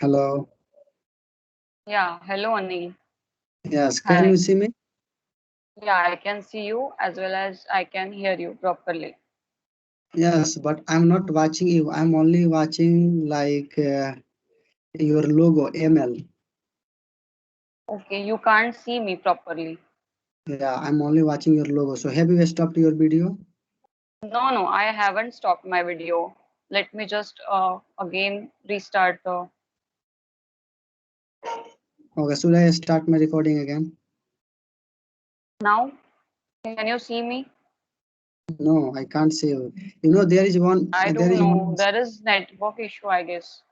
Hello. Yeah, hello Anil. Yes, can you Hi. see me? Yeah, I can see you as well as I can hear you properly. Yes, but I'm not watching you. I'm only watching your logo, ML. Okay, you can't see me properly. Yeah, I'm only watching your logo. So have you stopped your video? No, I haven't stopped my video. Let me just again restart the. Okay, should I start my recording again? Now, can you see me? No, I can't see you. You know, there is one, I there don't is know. one. There is network issue, I guess.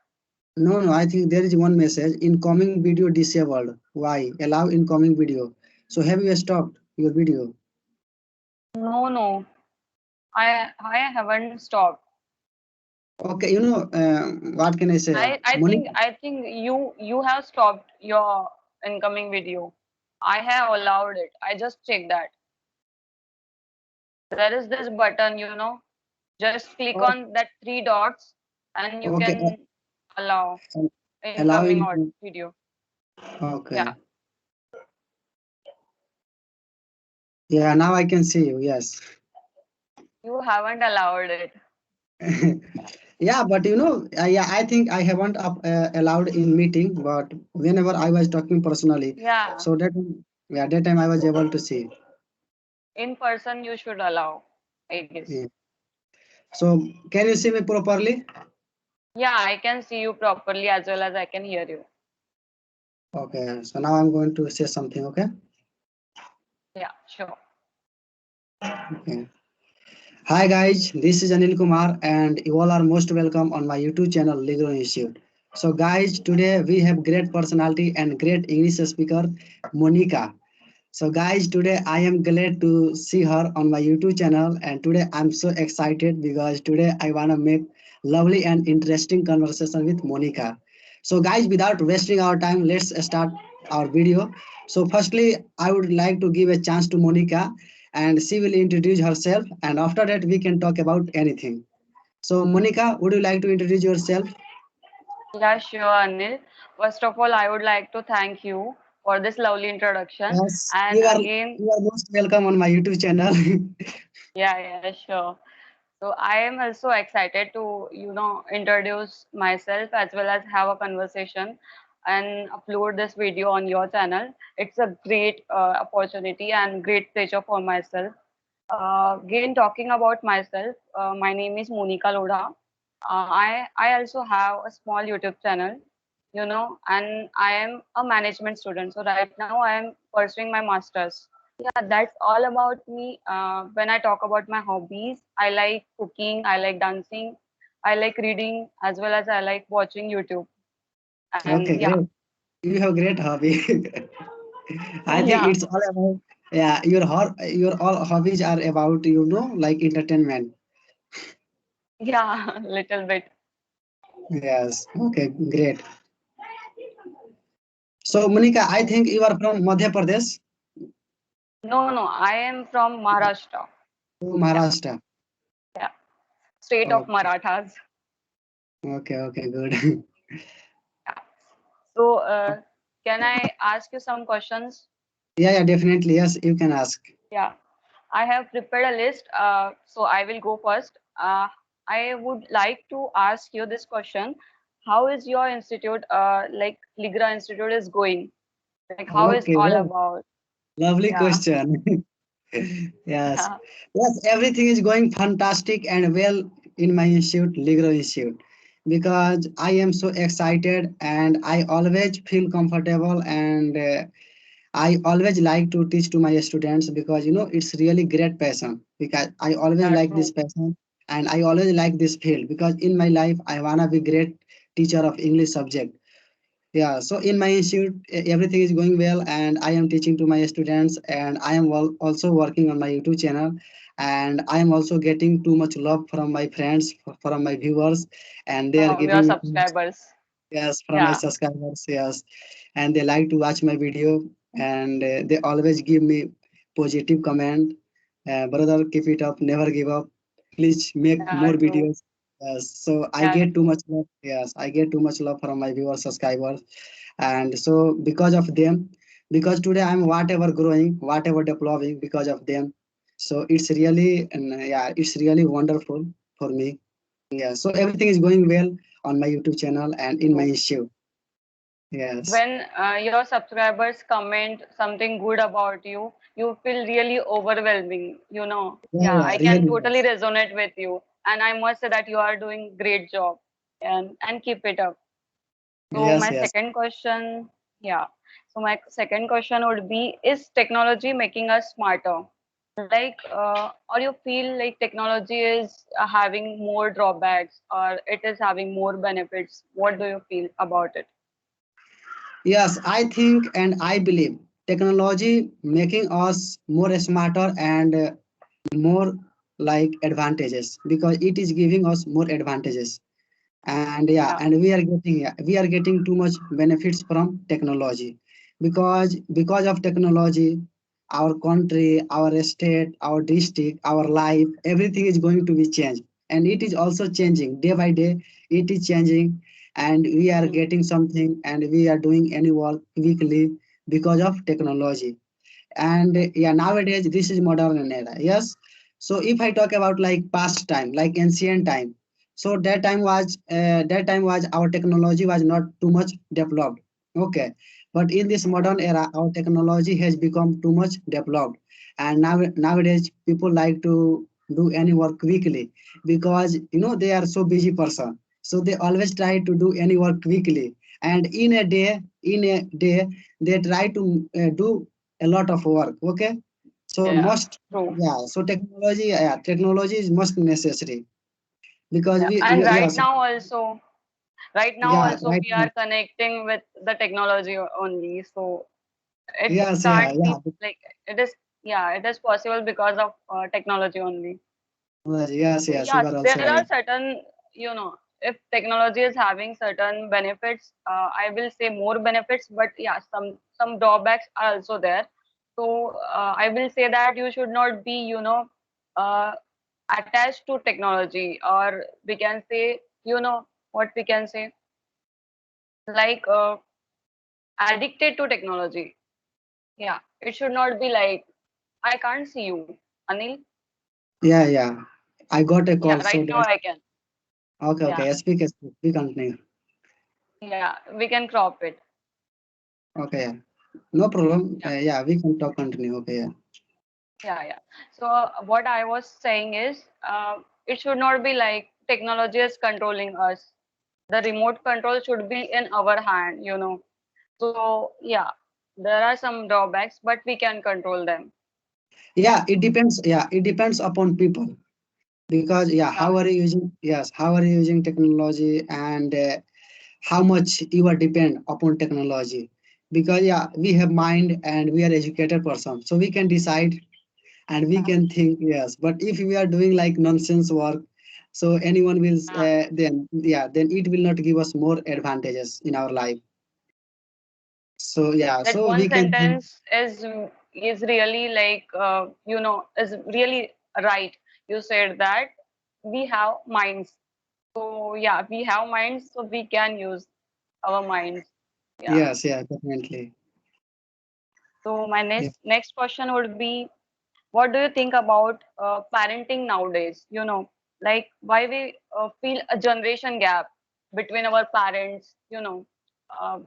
No, I think there is one message. Incoming video disabled. Why? Allow incoming video. So have you stopped your video? No. I haven't stopped. Okay, you know, what can I say? Monica, I think you have stopped your incoming video. I have allowed it. I just checked that. There is this button, just click oh, on that three dots and you okay, can allow allow incoming in. audio video. Okay. Yeah, Yeah, now I can see you. Yes. you haven't allowed it. Yeah, but you know, yeah, I think I haven't allowed in meeting, but whenever I was talking personally, Yeah, so that yeah, that time I was able to see. in person you should allow, I guess. Yeah. So can you see me properly? Yeah, I can see you properly as well as I can hear you. Okay. So now I'm going to say something. Okay. Yeah, sure. Okay. Hi guys, this is Anil Kumar, and you all are most welcome on my YouTube channel Ligro Institute. So guys, today we have great personality and great English speaker Monica. So guys, today I am glad to see her on my YouTube channel, and today I'm so excited because today I wanna make lovely and interesting conversation with Monica. So guys, without wasting our time, let's start our video. So firstly, I would like to give a chance to Monica, and she will introduce herself, and after that we can talk about anything. So Monica, would you like to introduce yourself? Yeah, sure, Anil. First of all, I would like to thank you for this lovely introduction. Yes, And you are again, you are most welcome on my YouTube channel. yeah, sure. So I am also excited to, introduce myself as well as have a conversation and upload this video on your channel. It's a great opportunity and great pleasure for myself. Again, talking about myself, my name is Monica Lodha. I also have a small YouTube channel, and I am a management student. So right now I am pursuing my masters. Yeah, that's all about me. When I talk about my hobbies, I like cooking, I like dancing, I like reading, as well as I like watching YouTube. Okay, And yeah, great. You have great hobby. I think yeah, it's all about yeah. Your all hobbies are about like entertainment. yeah, little bit. Yes. Okay. Great. So Monica, I think you are from Madhya Pradesh, No, I am from Maharashtra. to Yeah, Maharashtra. yeah, state of Okay. Marathas. Okay. Okay. Good. Yeah. So, can I ask you some questions? Yeah. Yeah. Definitely. Yes. You can ask. Yeah, I have prepared a list. So I will go first. I would like to ask you this question. How is your institute, like Ligra Institute is going? Like how is Okay. all Well, about? lovely Yeah, question. Yes. yeah, Yes. Everything is going fantastic and well in my institute, Ligro Institute, because I am so excited and I always feel comfortable and I always like to teach to my students because it's really great passion because I always yeah, like this true. passion and I always like this field because in my life I wanna be great teacher of English subject. Yeah, so in my institute, everything is going well, and I am teaching to my students, and I am also working on my YouTube channel, and I am also getting too much love from my friends, from my viewers, and they are From your giving me subscribers. yes from my Yeah, subscribers, yes, and they like to watch my video, and they always give me positive comment. Brother, keep it up, never give up. Please make yeah, more true. videos. Yes, so I Yeah, get too much love. Yes, I get too much love from my viewers, subscribers, and so because of them, because today I'm whatever growing, whatever developing because of them. So it's really, and yeah, it's really wonderful for me. Yeah, so everything is going well on my YouTube channel and in my true. issue. Yes. When your subscribers comment something good about you, you feel really overwhelming, you know. Yeah, Yeah, yeah, I can really. totally Yes. resonate with you. And I must say that you are doing great job and keep it up. So Yes, my yes. second question, yeah. So my second question would be, is technology making us smarter? Like, or you feel like technology is having more drawbacks or it is having more benefits? What do you feel about it? Yes, I think and I believe technology making us more smarter and more like advantages because it is giving us more advantages. And yeah, Yeah, and we are getting too much benefits from technology because of technology, our country, our state, our district, our life, everything is going to be changed, and it is also changing day by day. It is changing, and we are mm, getting something, and we are doing any work quickly because of technology. And yeah, nowadays this is modern era. Yes, so if I talk about like past time, like ancient time, so that time was our technology was not too much developed. Okay, but in this yeah, modern era our technology has become too much developed, and nowadays people like to do any work quickly because they are so busy person, so they always try to do any work quickly, and in a day they try to do a lot of work. Okay, so yeah, must, true. yeah, so technology is must necessary because Yeah, and yes, right now yeah, also right we now. are connecting with the technology only. So it Yes, yeah, can't yeah, be like it is. Yeah, it is possible because of technology only. yes, So yes, you yes, are there also are right. certain, if technology is having certain benefits, I will say more benefits, but yeah, some drawbacks are also there. So I will say that you should not be, uh, attached to technology, or we can say, what we can say, like addicted to technology. Yeah, it should not be like, I can't see you, Anil. Yeah, yeah, I got a Yeah, call, so right now that I can. okay, Yeah, okay, speak, we continue. yeah, we can crop it. Okay, yeah, no problem. Yeah. Yeah, we can talk continue. Okay, yeah. Yeah, yeah. So what I was saying is, it should not be like technology is controlling us. The remote control should be in our hand. So yeah, there are some drawbacks, but we can control them. Yeah, Yeah, it depends. Yeah, it depends upon people because yeah, yeah, how are you using? Yes, how are you using technology, and how much you are depend upon technology, because yeah, we have mind and we are educated person, so we can decide and we yeah, can think. Yes, but if we are doing like nonsense work, so anyone will yeah. then yeah, then it will not give us more advantages in our life. So yeah, That so one we can think. sentence is really like is really right. You said that we have minds. So yeah, we have minds, so we can use our minds. Yeah. Yes, yeah, definitely. So my Yeah, next question would be, what do you think about parenting nowadays? Like why we feel a generation gap between our parents.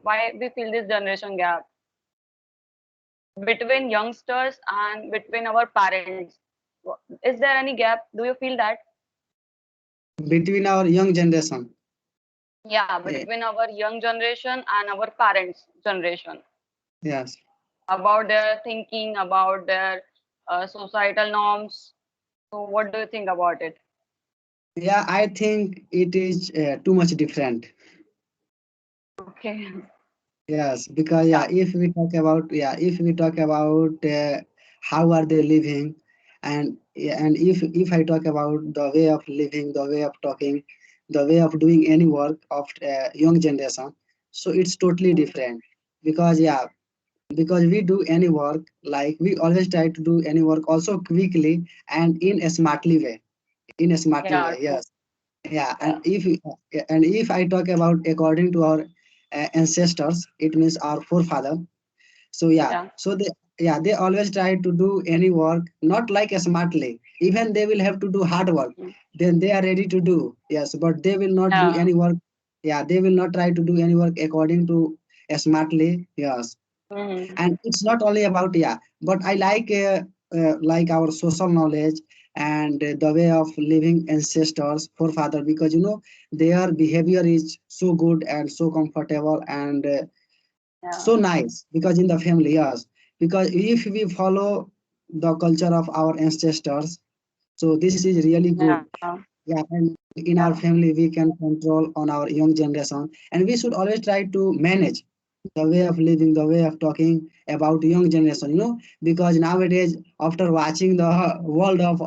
Why we feel this generation gap between youngsters and between our parents. Is there any gap? Do you feel that? between our young generation. Yeah, Yeah, between our young generation and our parents' generation, yes. about their thinking, about their societal norms. So, what do you think about it? Yeah, I think it is too much different. Okay. Yes, because Yeah. if we talk about how are they living, and yeah, and if I talk about the way of living, the way of talking, the way of doing any work of young generation, so it's totally Mm. different. Because yeah, because we do any work, like we always try to do any work also quickly and in a smartly way, Yeah, true. yes. Yeah, Yeah, and if I talk about according to our ancestors, it means our forefather. So yeah, yeah. so they always try to do any work not like smartly. Even they will have to do hard work. Mm. Then they are ready to do. Yes, but they will not do Yeah. any work. Yeah, they will not try to do any work according to smartly. Yes, Hmm. and it's not only about yeah, but I like our social knowledge and the way of living ancestors forefather, because their behavior is so good and so comfortable and Yeah. so nice, because in the family, yes, because if we follow the culture of our ancestors, so this is really good. Yeah. Yeah, and in our Yeah. family we can control on our young generation, and we should always try to manage the way of living, the way of talking about young generation, because nowadays, after watching the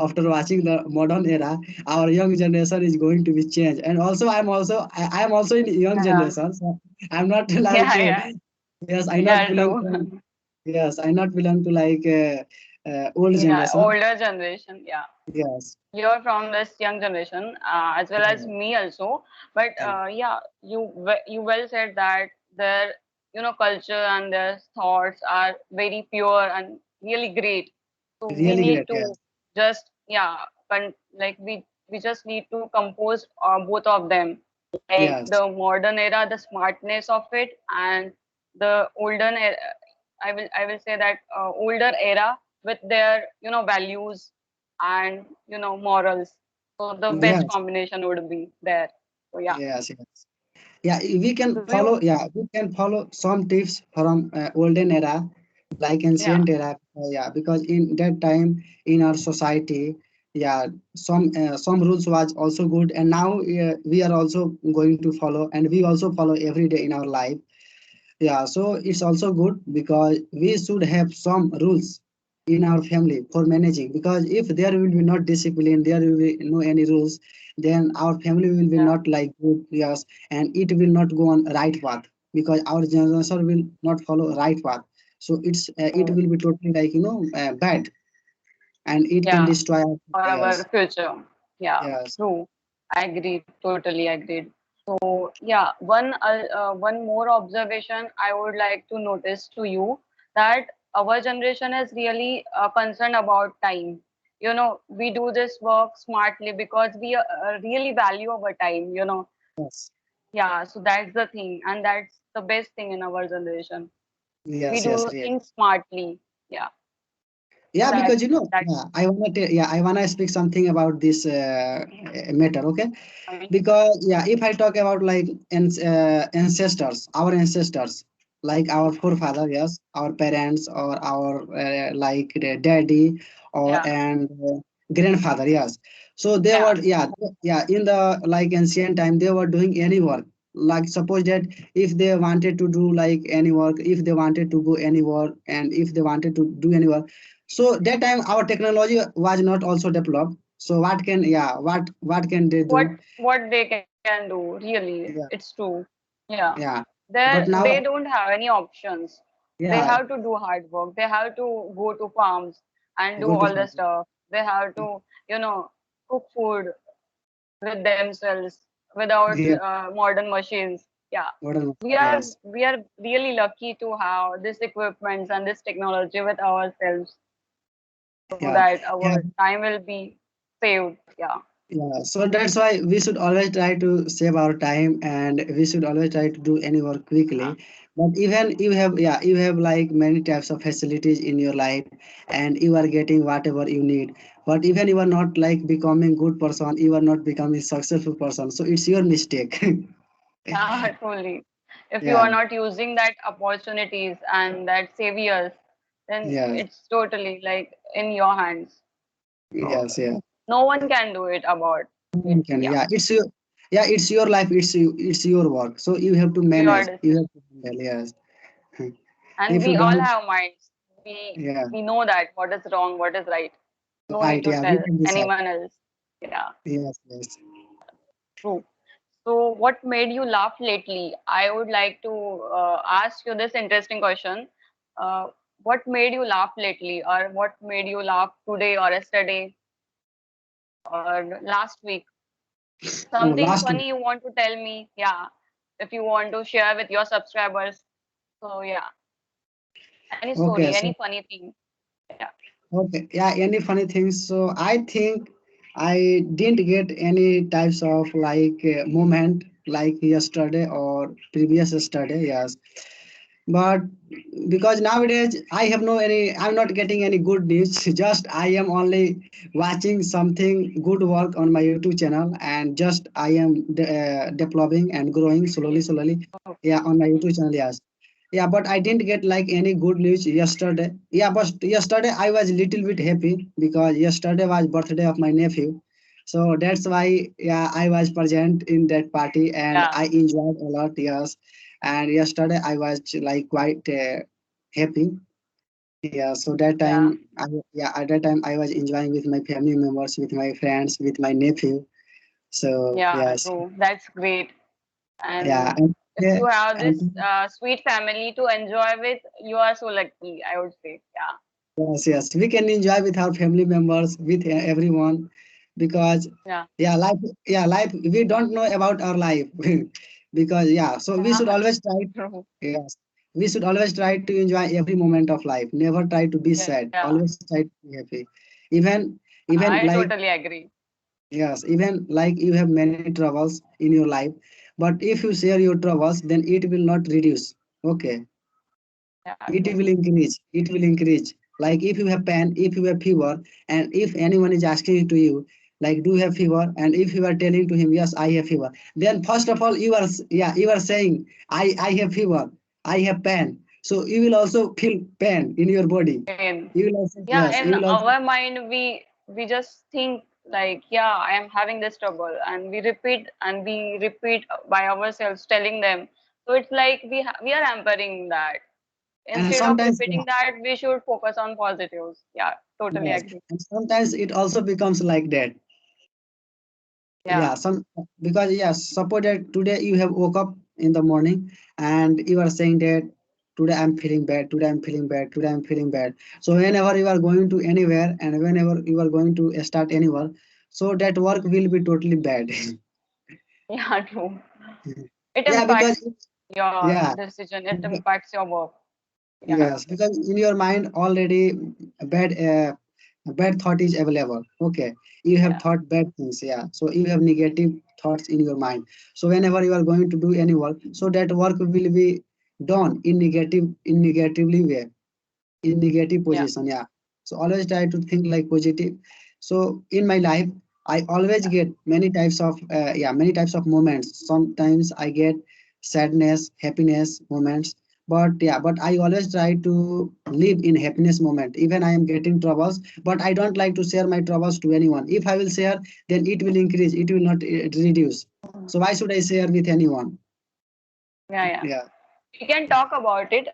after watching the modern era, our young generation is going to be changed. And also I am also in young Yeah. generation, so I'm not Yeah. like Yeah. yes, I not Yeah. belong to, True. yes, I not belong to like old Yeah. generation. Older generation. Yeah. Yes, You're from this young generation, as well as yeah, me also. But yeah, yeah, you well said that their culture and their thoughts are very pure and really great. So we really need great. to Yes, just like we just need to compose both of them, like yes, the modern era, the smartness of it, and the olden era. I will say that older era with their values and morals. So the best yes, combination would be there. So yeah. yes, yes. Yeah, we can Do you? follow. Yeah, we can follow some tips from olden era, like Yeah. ancient era. Yeah, because in that time in our society, yeah, some rules was also good, and now we are also going to follow, and we also follow every day in our life. Yeah, so it's also good because we should have some rules in our family for managing. Because if there will be not discipline, there will be no any rules, then our family will be Yeah. not like good, yes, and it will not go on right path, because our generation will not follow right path. So it Mm. will be totally like bad, and it can Yeah. destroy our, For our yes, future. Yeah. yes, True. I agree. Totally agreed. So yeah, one more observation I would like to notice to you, that our generation is really concerned about time. We do this work smartly because we really value our time. yes, Yeah. So that's the thing, and that's the best thing in our generation. We yes, yes, do really. things smartly. Yeah. So Yeah, because that yeah, I wanna speak something about this matter. Okay, fine. because yeah, if I talk about like ancestors, our ancestors, like our forefather, yes, our parents or our like the daddy or Yeah. and grandfather, yes. So they Yeah. were, yeah, in the like ancient time they were doing any work. Like suppose that if they wanted to do like any work, if they wanted to go any work, and if they wanted to do any work, so that time our technology was not also developed. So what can, yeah, what can they what do? what they can do, really, it's Yeah, true. Yeah. yeah. But They now, don't have any options. They have yeah, to do hard work. They have to go to farms and do go to all the farm. stuff. They have to cook food with themselves without Yeah, modern machines. Yeah. modern, we are yes, we are really lucky to have this equipment and this technology with ourselves, so yeah, that yeah, our time will be saved. Yeah. yeah. So that's why we should always try to save our time, and we should always try to do any work quickly. But even you have like many types of facilities in your life, and you are getting whatever you need. But even you are not like becoming good person, you are not becoming successful person. So it's your mistake. Yeah, truly. If you Yeah, are not using that opportunities and that saviors, then yes, it's totally like in your hands. So yes, yeah. no one can do it about it. Can, Yeah, yeah, it's your life, it's your work, so you have to your manage, you decision. have to handle, yes. And If you we all don't, have minds. We yeah, we know that what is wrong, what is right. No need right, to yeah, we tell can decide. anyone else. Yeah, Yes, yes. true. So what made you laugh lately? I would like to ask you this interesting question. Uh, what made you laugh lately, or what made you laugh today or yesterday or last week? Oh, Something last funny you want to tell me? Yeah. If you want to share with your subscribers. So yeah. Any okay. story, So any funny thing. Yeah. okay, yeah. Any funny things? So I think I didn't get any types of like moment like yesterday or previous yesterday. Yes, but because nowadays I have no any, I'm not getting any good news. Just I am only watching something good work on my YouTube channel, and just I am developing and growing slowly, Okay. yeah, on my YouTube channel. Yes, yeah, but I didn't get like any good news yesterday. Yeah, but yesterday I was little bit happy because yesterday was birthday of my nephew. So that's why, yeah, I was present in that party and Yeah. I enjoyed a lot. Yes, and yesterday I was like quite happy. Yeah, so that time Yeah. yeah, at that time I was enjoying with my family members, with my friends, with my nephew. So Yeah, yes, true. That's great. yeah, And and if yeah, you have this and sweet family to enjoy with, you are so lucky, I would say. Yeah. yes, yes, we can enjoy with our family members, with everyone, because Yeah. yeah, life, we don't know about our life, because yeah, so we should Yeah. always try. True. Yes, we should always try to enjoy every moment of life. Never try to be sad. Yeah. Always try to be happy. Even I like totally agree. yes, even like you have many troubles in your life, but if you share your troubles, then it will not reduce. Okay, Yeah, it true. will increase. It will increase. Like if you have pain, if you have fever, and if anyone is asking to you, like, do you have fever? And if you are telling to him, yes, I have fever, then first of all, yeah, you are saying, I have fever, I have pain. So you will also feel pain in your body. Pain. You will also, Yeah, yes, in you will also, our mind, we just think like, yeah, I am having this trouble, and we repeat by ourselves, telling them. So it's like we are hampering that. and Instead of sometimes, yeah, repeating that, we should focus on positives. Yeah, totally yes, agree. and sometimes it also becomes like that. Yeah, Yeah, some, because yes, suppose that today you have woke up in the morning and you are saying that today I'm feeling bad, today I'm feeling bad, today I'm feeling bad. So whenever you are going to anywhere and whenever you are going to start anywhere, so that work will be totally bad. yeah, true. It Yeah, because impacts your yeah, decision. It impacts your work. Yeah, yes, because in your mind already bad bad thought is available. Okay, you have yeah, thought bad things. Yeah, so you have negative thoughts in your mind. So whenever you are going to do any work, so that work will be done in negatively way, in negative yeah, position. Yeah, so always try to think like positive. So in my life I always yeah, get many types of yeah, many types of moments. Sometimes I get sadness, happiness moments, but yeah, but I always try to live in happiness moment. Even I am getting troubles, but I don't like to share my troubles to anyone. If I will share, then it will increase, it will not reduce. mhm, So why should I share with anyone? yeah, yeah. Yeah, We can talk about it,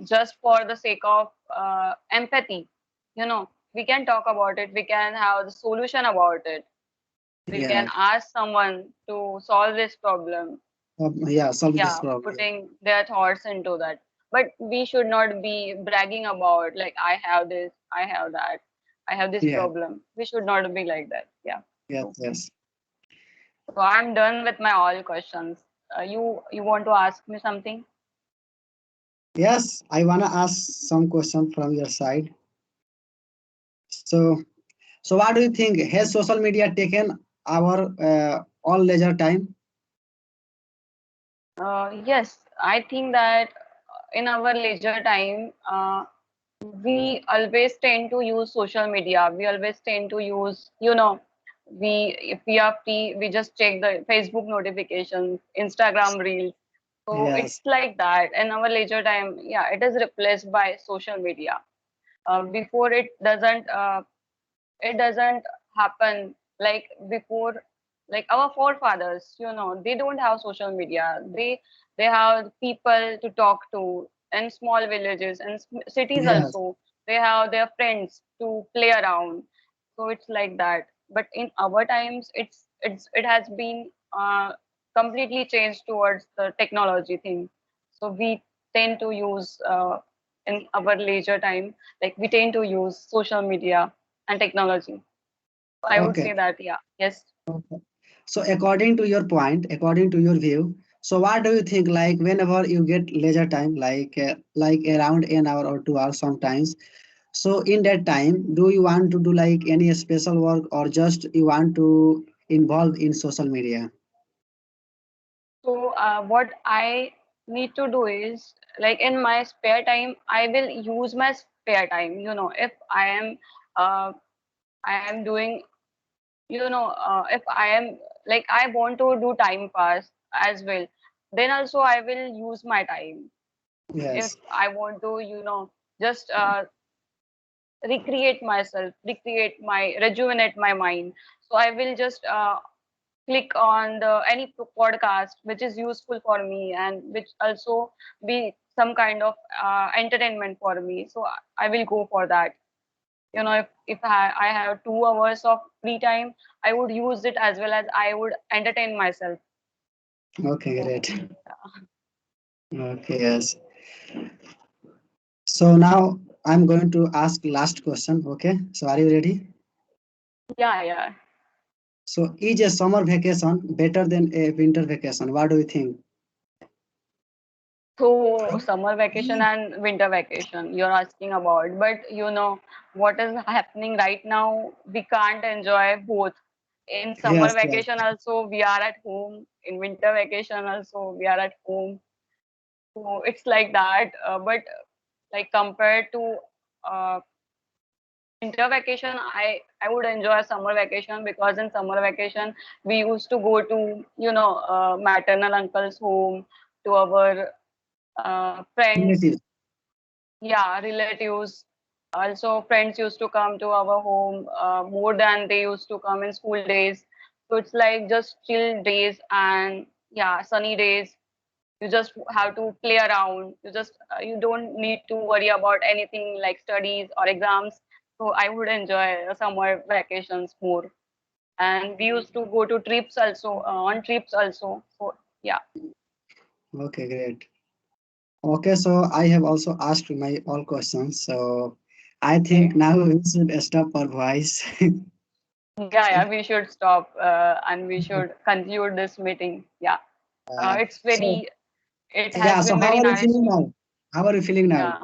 just for the sake of empathy. We can talk about it. We can have the solution about it. We can yeah, ask someone to solve this problem. yeah, solve this Yeah, problem. putting their thoughts into that. But we should not be bragging about, like, I have this, I have that, I have this Yeah, problem. We should not be like that. Yeah. yes, So, yes. so I'm done with my all questions. You want to ask me something? Yes, I wanna ask some question from your side. So, so what do you think? Has social media taken our all leisure time? Yes, I think that in our leisure time, we always tend to use social media. We always tend to use, if we are free, we just check the Facebook notifications, Instagram reels. So it's Yes, like that. In our leisure time, yeah, it is replaced by social media. Before it doesn't happen like before, like our forefathers, they don't have social media. They have people to talk to in small villages and cities yes, also. They have their friends to play around. So it's like that. But in our times, it has been completely changed towards the technology thing. So we tend to use in our leisure time, like we tend to use social media and technology. I would okay. say that, yeah, yes, So according to your point, according to your view, so what do you think? Like whenever you get leisure time, like around an hour or 2 hours sometimes. So in that time, do you want to do like any special work or just you want to involve in social media? So what I need to do is, like, in my spare time, I will use my spare time. If uh, I am doing, if I am, like, I want to do time pass as well, then also I will use my time. If Yes. I want to, just rejuvenate my mind. So I will just click on the any podcast which is useful for me and which also be some kind of entertainment for me. So I will go for that. If I have 2 hours of free time, I would use it as well as I would entertain myself. Okay, So great. Okay, yes. So now I'm going to ask last question. Okay. So are you ready? yeah, yeah. So is a summer vacation better than a winter vacation? What do you think? So summer vacation and winter vacation you're asking about, but what is happening right now, we can't enjoy both. In summer Yes, yes. vacation also we are at home, in winter vacation also we are at home. So it's like that, but like compared to uh, winter vacation, I would enjoy summer vacation, because in summer vacation we used to go to maternal uncle's home, to our friends, Relatives. yeah, relatives. Also friends used to come to our home more than they used to come in school days. So it's like just chill days, and yeah, sunny days. You just have to play around. You don't need to worry about anything like studies or exams. So I would enjoy summer vacations more. And we used to go to trips also, on trips also. So yeah. Okay, great. Okay, so I have also asked my all questions. So I think Okay. now we should stop our voice. Yeah, yeah, we should stop, and we should conclude this meeting. Yeah. Uh, It's so very, it yeah, has so been how very are you nice feeling to, now? How are you feeling now? yeah.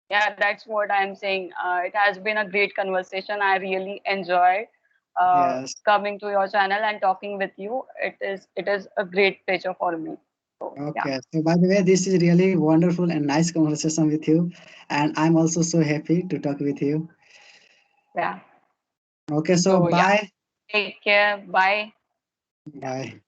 Yeah, that's what I'm saying. It has been a great conversation. I really enjoyed Yes. coming to your channel and talking with you. It is a great pleasure for me. So yeah, Okay. So by the way, this is really wonderful and nice conversation with you, and I'm also so happy to talk with you. yeah. Okay. So So yeah, bye. take care. Bye. Yeah. Bye.